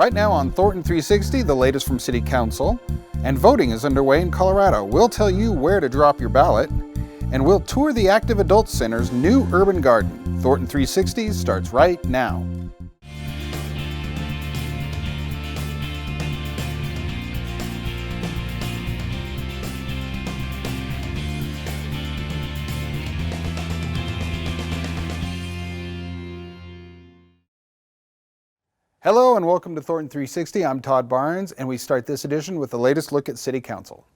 Right now on Thornton360, the latest from City Council, and voting is underway in Colorado. We'll tell you where to drop your ballot, and we'll tour the Active Adult Center's new urban garden. Thornton360 starts right now. Hello and welcome to Thornton360. I'm Todd Barnes, and we start this edition with the latest look at City Council.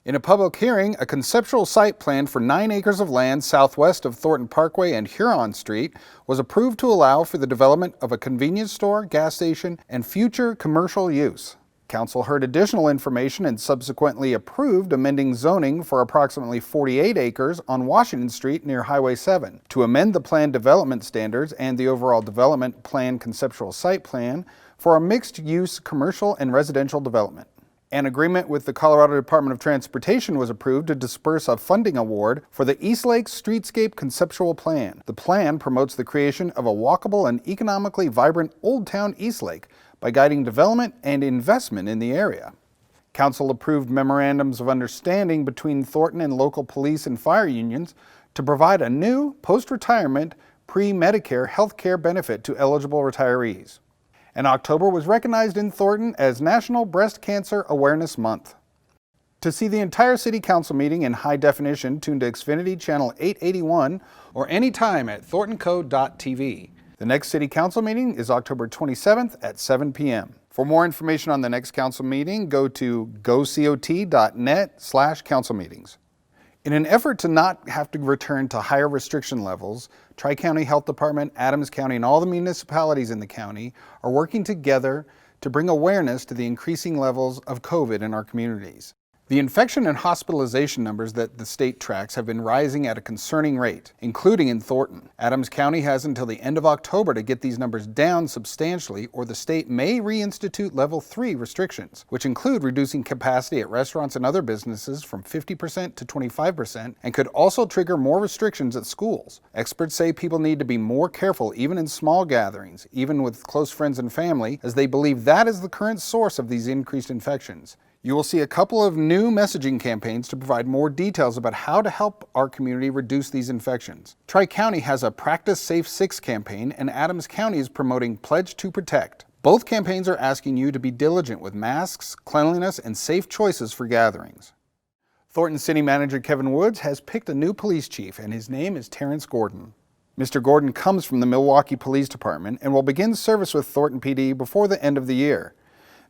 In a public hearing, a conceptual site plan for 9 acres of land southwest of Thornton Parkway and Huron Street was approved to allow for the development of a convenience store, gas station, and future commercial use. Council heard additional information and subsequently approved amending zoning for approximately 48 acres on Washington Street near Highway 7 to amend the planned development standards and the overall development plan conceptual site plan for a mixed-use commercial and residential development. An agreement with the Colorado Department of Transportation was approved to disperse a funding award for the Eastlake Streetscape Conceptual Plan. The plan promotes the creation of a walkable and economically vibrant Old Town Eastlake by guiding development and investment in the area. Council approved memorandums of understanding between Thornton and local police and fire unions to provide a new post-retirement pre-Medicare health care benefit to eligible retirees. And October was recognized in Thornton as National Breast Cancer Awareness Month. To see the entire City Council meeting in high definition, tune to Xfinity Channel 881 or anytime at thorntonco.tv. The next City Council meeting is October 27th at 7 p.m. For more information on the next council meeting, go to gocot.net/council meetings. In an effort to not have to return to higher restriction levels, Tri-County Health Department, Adams County, and all the municipalities in the county are working together to bring awareness to the increasing levels of COVID in our communities. The infection and hospitalization numbers that the state tracks have been rising at a concerning rate, including in Thornton. Adams County has until the end of October to get these numbers down substantially, or the state may reinstitute Level 3 restrictions, which include reducing capacity at restaurants and other businesses from 50% to 25%, and could also trigger more restrictions at schools. Experts say people need to be more careful even in small gatherings, even with close friends and family, as they believe that is the current source of these increased infections. You will see a couple of new messaging campaigns to provide more details about how to help our community reduce these infections. Tri-County has a Practice Safe 6 campaign, and Adams County is promoting Pledge to Protect. Both campaigns are asking you to be diligent with masks, cleanliness, and safe choices for gatherings. Thornton City Manager Kevin Woods has picked a new police chief, and his name is Terrence Gordon. Mr. Gordon comes from the Milwaukee Police Department and will begin service with Thornton PD before the end of the year.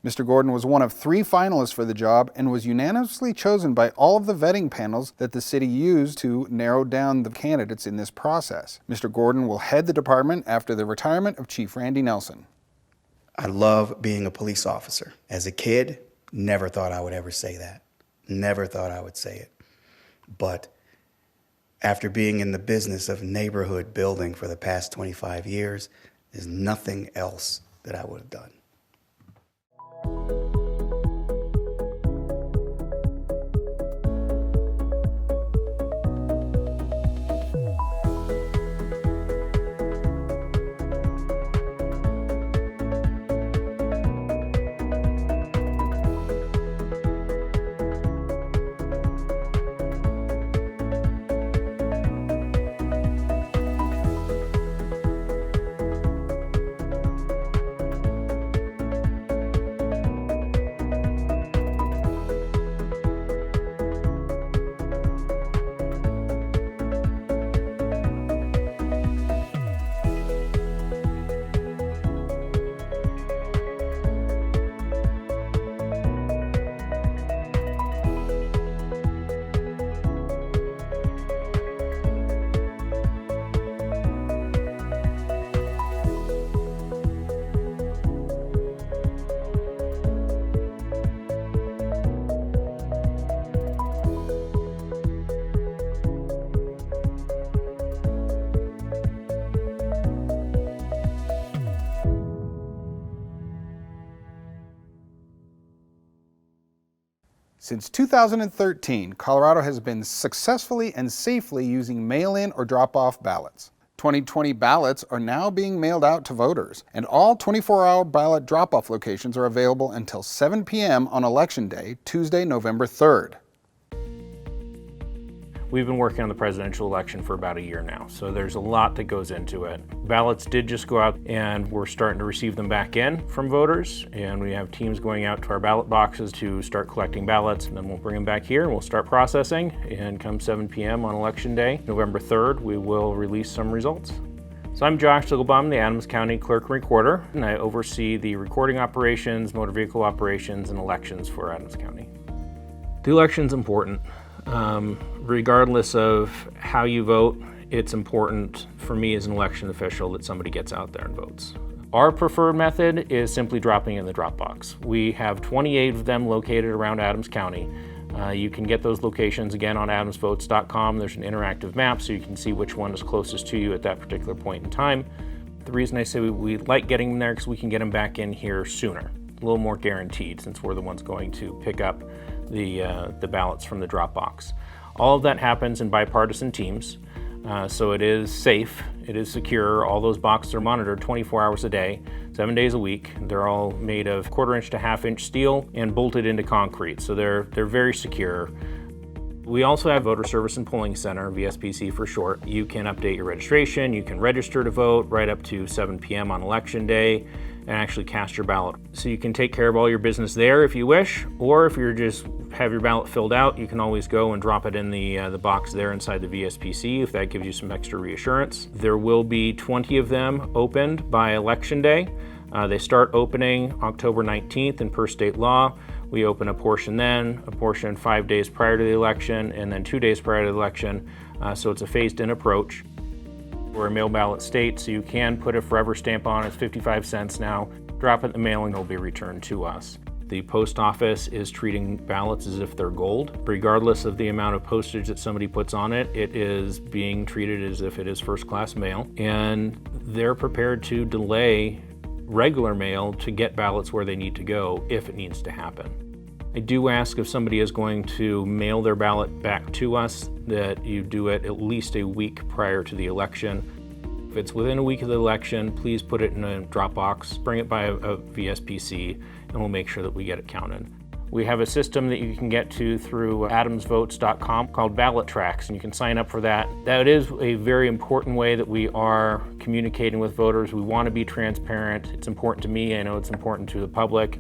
Mr. Gordon was one of 3 finalists for the job and was unanimously chosen by all of the vetting panels that the city used to narrow down the candidates in this process. Mr. Gordon will head the department after the retirement of Chief Randy Nelson. I love being a police officer. As a kid, never thought I would ever say that. Never thought I would say it. But after being in the business of neighborhood building for the past 25 years, there's nothing else that I would have done. Since 2013, Colorado has been successfully and safely using mail-in or drop-off ballots. 2020 ballots are now being mailed out to voters, and all 24-hour ballot drop-off locations are available until 7 p.m. on Election Day, Tuesday, November 3rd. We've been working on the presidential election for about a year now, so there's a lot that goes into it. Ballots did just go out, and we're starting to receive them back in from voters, and we have teams going out to our ballot boxes to start collecting ballots, and then we'll bring them back here and we'll start processing, and come 7 p.m. on Election Day, November 3rd, we will release some results. So I'm Josh Ziegelbaum, the Adams County Clerk and Recorder, and I oversee the recording operations, motor vehicle operations, and elections for Adams County. The election's important. Regardless of how you vote, it's important for me as an election official that somebody gets out there and votes. Our preferred method is simply dropping in the drop box. We have 28 of them located around Adams County. You can get those locations again on adamsvotes.com. There's an interactive map so you can see which one is closest to you at that particular point in time. The reason I say we like getting them there because we can get them back in here sooner, a little more guaranteed since we're the ones going to pick up the ballots from the drop box. All of that happens in bipartisan teams, so it is safe, it is secure. All those boxes are monitored 24 hours a day, 7 days a week. They're all made of 1/4 to 1/2 inch steel and bolted into concrete, so they're very secure. We also have Voter Service and Polling Center, VSPC for short. You can update your registration, you can register to vote right up to 7 p.m. on Election Day, and actually cast your ballot. So you can take care of all your business there if you wish, or if you're just have your ballot filled out, you can always go and drop it in the box there inside the VSPC if that gives you some extra reassurance. There will be 20 of them opened by Election Day. They start opening October 19th, and per state law, we open a portion then, a portion 5 days prior to the election, and then 2 days prior to the election, so it's a phased-in approach. We're a mail ballot state, so you can put a forever stamp on it. It's 55 cents now. Drop it in the mail and it'll be returned to us. The post office is treating ballots as if they're gold. Regardless of the amount of postage that somebody puts on it, it is being treated as if it is first-class mail. And they're prepared to delay regular mail to get ballots where they need to go if it needs to happen. I do ask if somebody is going to mail their ballot back to us that you do it at least a week prior to the election. If it's within a week of the election, please put it in a drop box, bring it by a VSPC, and we'll make sure that we get it counted. We have a system that you can get to through adamsvotes.com called Ballot Tracks, and you can sign up for that. That is a very important way that we are communicating with voters. We want to be transparent. It's important to me. I know it's important to the public,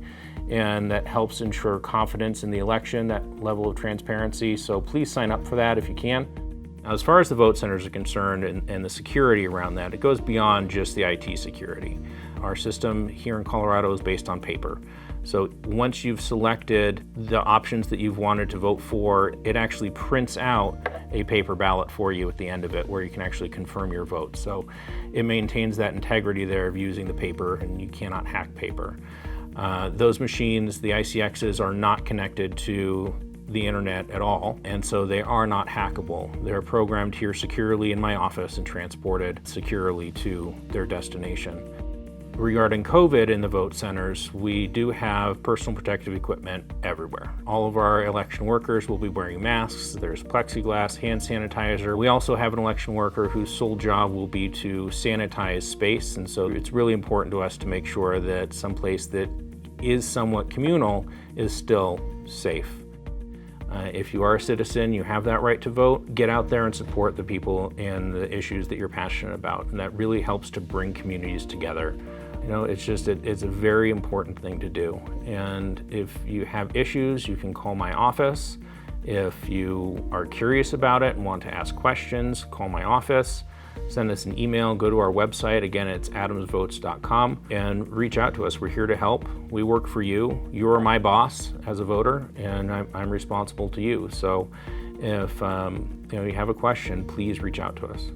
and that helps ensure confidence in the election, that level of transparency. So please sign up for that if you can. Now, as far as the vote centers are concerned and the security around that, it goes beyond just the IT security. Our system here in Colorado is based on paper. So once you've selected the options that you've wanted to vote for, it actually prints out a paper ballot for you at the end of it where you can actually confirm your vote. So it maintains that integrity there of using the paper, and you cannot hack paper. Those machines, the ICXs, are not connected to the internet at all, and so they are not hackable. They're programmed here securely in my office and transported securely to their destination. Regarding COVID in the vote centers, we do have personal protective equipment everywhere. All of our election workers will be wearing masks. There's plexiglass, hand sanitizer. We also have an election worker whose sole job will be to sanitize space, and so it's really important to us to make sure that someplace that is somewhat communal is still safe. If you are a citizen, you have that right to vote. Get out there and support the people and the issues that you're passionate about, and that really helps to bring communities together. You know, it's a very important thing to do. And if you have issues, you can call my office. If you are curious about it and want to ask questions, call my office. Send us an email, go to our website. Again, it's adamsvotes.com, and reach out to us. We're here to help. We work for you. You're my boss as a voter, and I'm responsible to you. So if you have a question, please reach out to us.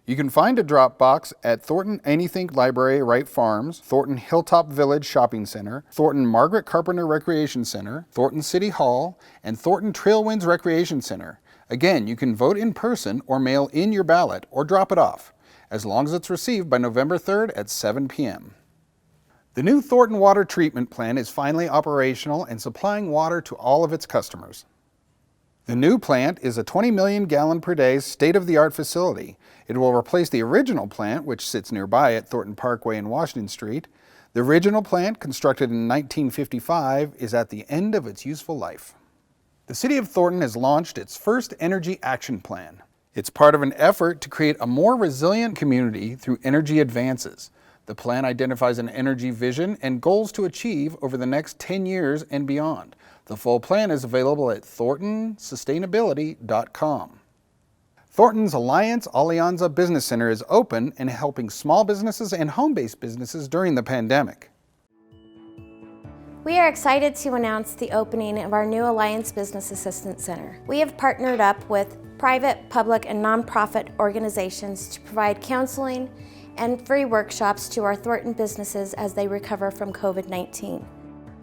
You can find a drop box at Thornton Anythink Library, Wright Farms, Thornton Hilltop Village Shopping Center, Thornton Margaret Carpenter Recreation Center, Thornton City Hall, and Thornton Trailwinds Recreation Center. Again, you can vote in person or mail in your ballot or drop it off, as long as it's received by November 3rd at 7 p.m. The new Thornton water treatment plant is finally operational and supplying water to all of its customers. The new plant is a 20 million gallon per day state-of-the-art facility. It will replace the original plant, which sits nearby at Thornton Parkway and Washington Street. The original plant, constructed in 1955, is at the end of its useful life. The City of Thornton has launched its first Energy Action Plan. It's part of an effort to create a more resilient community through energy advances. The plan identifies an energy vision and goals to achieve over the next 10 years and beyond. The full plan is available at Thorntonsustainability.com. Thornton's Allianza Business Center is open and helping small businesses and home-based businesses during the pandemic. We are excited to announce the opening of our new Alliance Business Assistance Center. We have partnered up with private, public, and nonprofit organizations to provide counseling and free workshops to our Thornton businesses as they recover from COVID-19.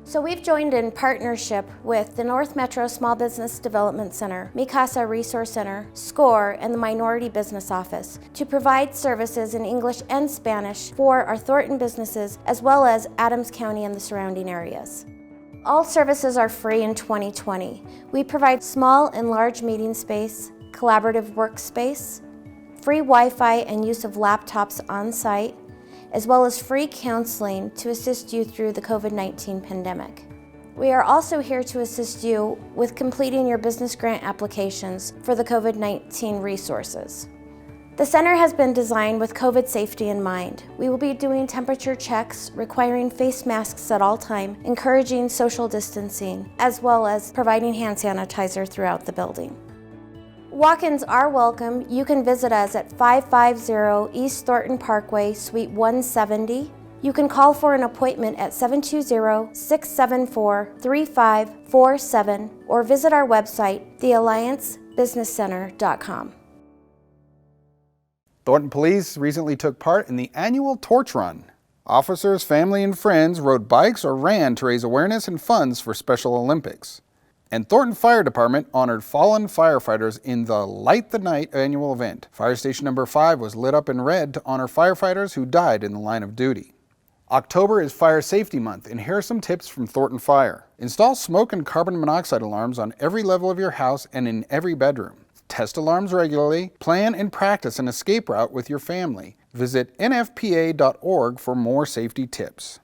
So we've joined in partnership with the North Metro Small Business Development Center, Mikasa Resource Center, SCORE, and the Minority Business Office to provide services in English and Spanish for our Thornton businesses as well as Adams County and the surrounding areas. All services are free in 2020. We provide small and large meeting space, collaborative workspace, free Wi-Fi and use of laptops on site, as well as free counseling to assist you through the COVID-19 pandemic. We are also here to assist you with completing your business grant applications for the COVID-19 resources. The center has been designed with COVID safety in mind. We will be doing temperature checks, requiring face masks at all time, encouraging social distancing, as well as providing hand sanitizer throughout the building. Walk-ins are welcome. You can visit us at 550 East Thornton Parkway, Suite 170. You can call for an appointment at 720-674-3547 or visit our website, thealliancebusinesscenter.com. Thornton Police recently took part in the annual Torch Run. Officers, family, and friends rode bikes or ran to raise awareness and funds for Special Olympics. And Thornton Fire Department honored fallen firefighters in the Light the Night annual event. Fire Station number 5 was lit up in red to honor firefighters who died in the line of duty. October is Fire Safety Month, and here are some tips from Thornton Fire. Install smoke and carbon monoxide alarms on every level of your house and in every bedroom. Test alarms regularly. Plan and practice an escape route with your family. Visit nfpa.org for more safety tips.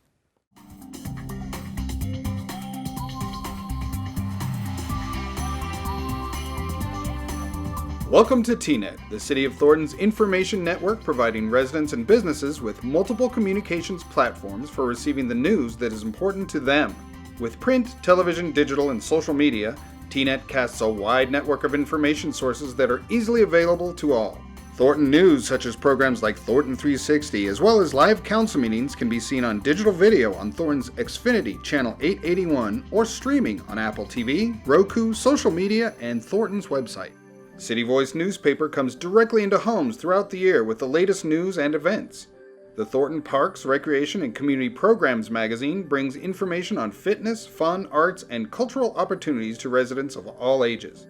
Welcome to TNET, the City of Thornton's information network providing residents and businesses with multiple communications platforms for receiving the news that is important to them. With print, television, digital, and social media, TNET casts a wide network of information sources that are easily available to all. Thornton news, such as programs like Thornton360, as well as live council meetings, can be seen on digital video on Thornton's Xfinity Channel 881 or streaming on Apple TV, Roku, social media, and Thornton's website. City Voice newspaper comes directly into homes throughout the year with the latest news and events. The Thornton Parks, Recreation, and Community Programs magazine brings information on fitness, fun, arts, and cultural opportunities to residents of all ages.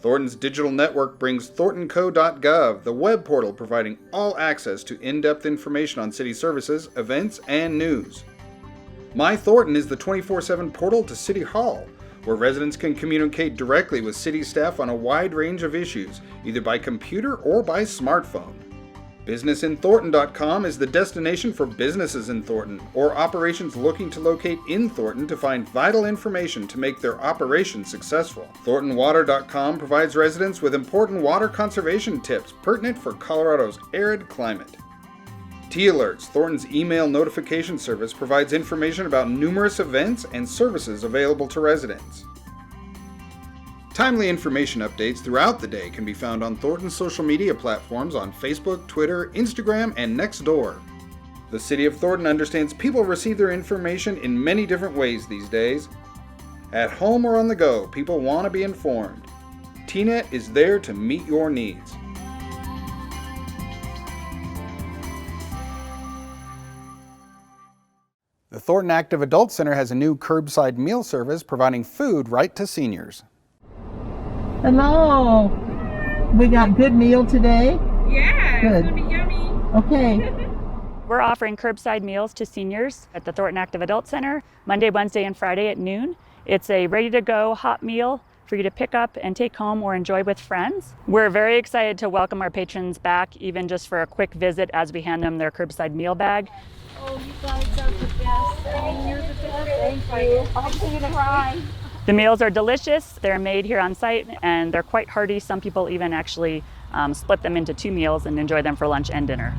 Thornton's digital network brings thorntonco.gov, the web portal providing all access to in-depth information on city services, events, and news. My Thornton is the 24/7 portal to City Hall, where residents can communicate directly with city staff on a wide range of issues, either by computer or by smartphone. BusinessinThornton.com is the destination for businesses in Thornton or operations looking to locate in Thornton to find vital information to make their operation successful. ThorntonWater.com provides residents with important water conservation tips pertinent for Colorado's arid climate. T-Alerts, Thornton's email notification service, provides information about numerous events and services available to residents. Timely information updates throughout the day can be found on Thornton's social media platforms on Facebook, Twitter, Instagram, and Nextdoor. The City of Thornton understands people receive their information in many different ways these days. At home or on the go, people want to be informed. TNET is there to meet your needs. The Thornton Active Adult Center has a new curbside meal service providing food right to seniors. Hello. We got good meal today? Yeah, Good. it's gonna be yummy. Okay. We're offering curbside meals to seniors at the Thornton Active Adult Center Monday, Wednesday, and Friday at noon. It's a ready-to-go hot meal for you to pick up and take home or enjoy with friends. We're very excited to welcome our patrons back, even just for a quick visit as we hand them their curbside meal bag. Oh, you guys are the best. Oh, you're the best. Thank you. I'm going to cry. The meals are delicious. They're made here on site and they're quite hearty. Some people even actually split them into 2 meals and enjoy them for lunch and dinner.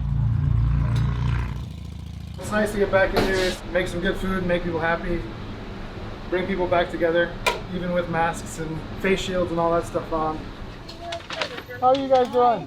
It's nice to get back in here, make some good food, make people happy, bring people back together, even with masks and face shields and all that stuff on. How are you guys doing?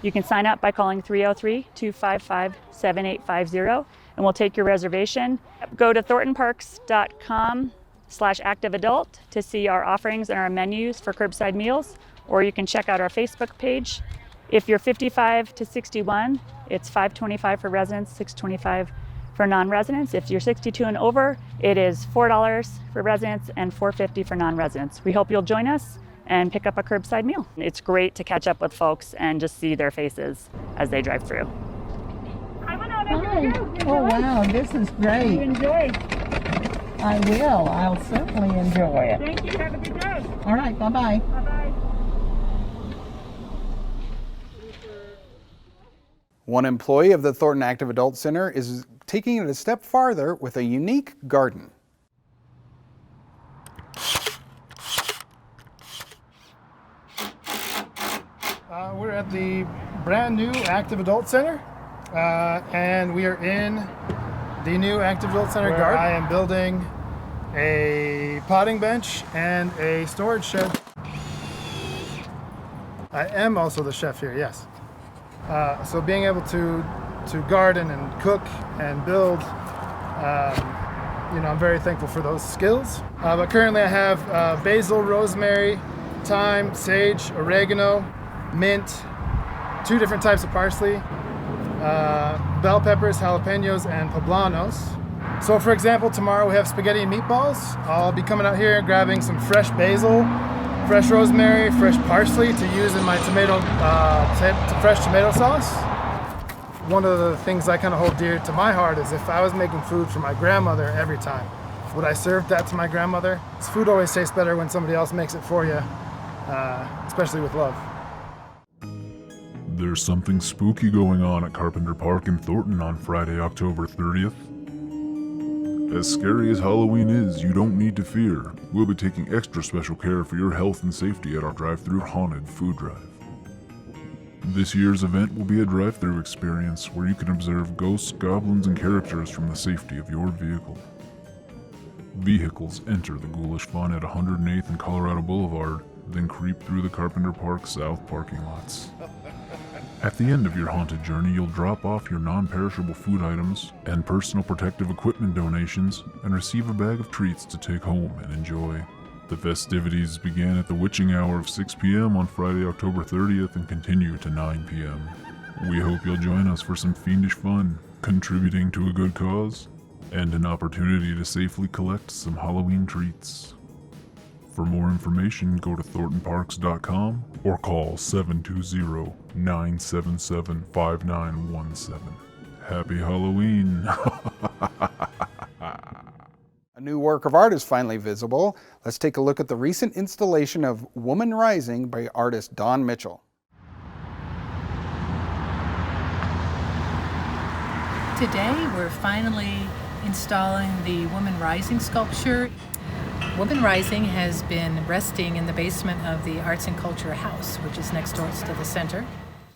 You can sign up by calling 303-255-7850 and we'll take your reservation. Go to thorntonparks.com/activeadult to see our offerings and our menus for curbside meals, or you can check out our Facebook page. If you're 55 to 61, it's $5.25 for residents, $6.25 for non-residents. If you're 62 and over, it is $4 for residents and $4.50 for non-residents. We hope you'll join us and pick up a curbside meal. It's great to catch up with folks and just see their faces as they drive through. Hi. Oh, wow, this is great. You enjoy. I will. I'll certainly enjoy it. Thank you. Have a good day. All right, bye-bye. Bye-bye. One employee of the Thornton Active Adult Center is taking it a step farther with a unique garden. We're at the brand new Active Adult Center, and we are in the new Active Adult Center garden. I am building a potting bench and a storage shed. I am also the chef here, yes. So being able to garden and cook and build, I'm very thankful for those skills. But currently I have basil, rosemary, thyme, sage, oregano, mint, 2 different types of parsley, bell peppers, jalapenos, and poblanos. So for example, tomorrow we have spaghetti and meatballs. I'll be coming out here grabbing some fresh basil, fresh rosemary, fresh parsley to use in my fresh tomato sauce. One of the things I kind of hold dear to my heart is if I was making food for my grandmother every time, would I serve that to my grandmother? This food always tastes better when somebody else makes it for you, especially with love. There's something spooky going on at Carpenter Park in Thornton on Friday, October 30th. As scary as Halloween is, you don't need to fear. We'll be taking extra special care for your health and safety at our drive-thru haunted food drive. This year's event will be a drive-thru experience where you can observe ghosts, goblins, and characters from the safety of your vehicle. Vehicles enter the ghoulish fun at 108th and Colorado Boulevard, then creep through the Carpenter Park South parking lots. At the end of your haunted journey, you'll drop off your non-perishable food items and personal protective equipment donations and receive a bag of treats to take home and enjoy. The festivities began at the witching hour of 6 p.m. on Friday, October 30th and continue to 9 p.m. We hope you'll join us for some fiendish fun, contributing to a good cause, and an opportunity to safely collect some Halloween treats. For more information, go to thorntonparks.com or call 720-977-5917. Happy Halloween! A new work of art is finally visible. Let's take a look at the recent installation of Woman Rising by artist Dawn Mitchell. Today we're finally installing the Woman Rising sculpture. Woman Rising has been resting in the basement of the Arts and Culture House, which is next door to the center.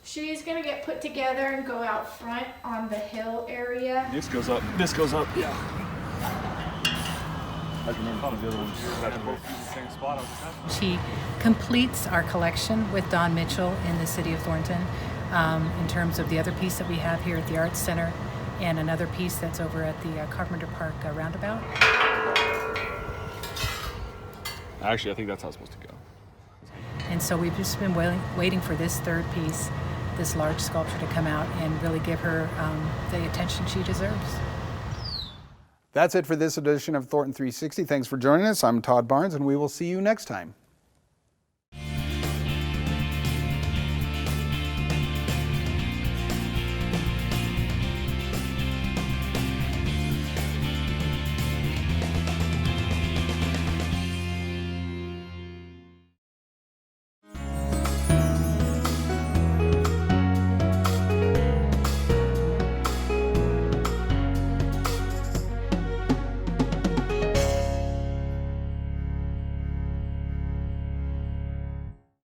She's gonna get put together and go out front on the hill area. This goes up. This goes up. Yeah. She completes our collection with Dawn Mitchell in the city of Thornton in terms of the other piece that we have here at the Arts Center and another piece that's over at the Carpenter Park roundabout. Actually, I think that's how it's supposed to go. And so we've just been waiting for this third piece, this large sculpture, to come out and really give her the attention she deserves. That's it for this edition of Thornton 360. Thanks for joining us. I'm Todd Barnes, and we will see you next time.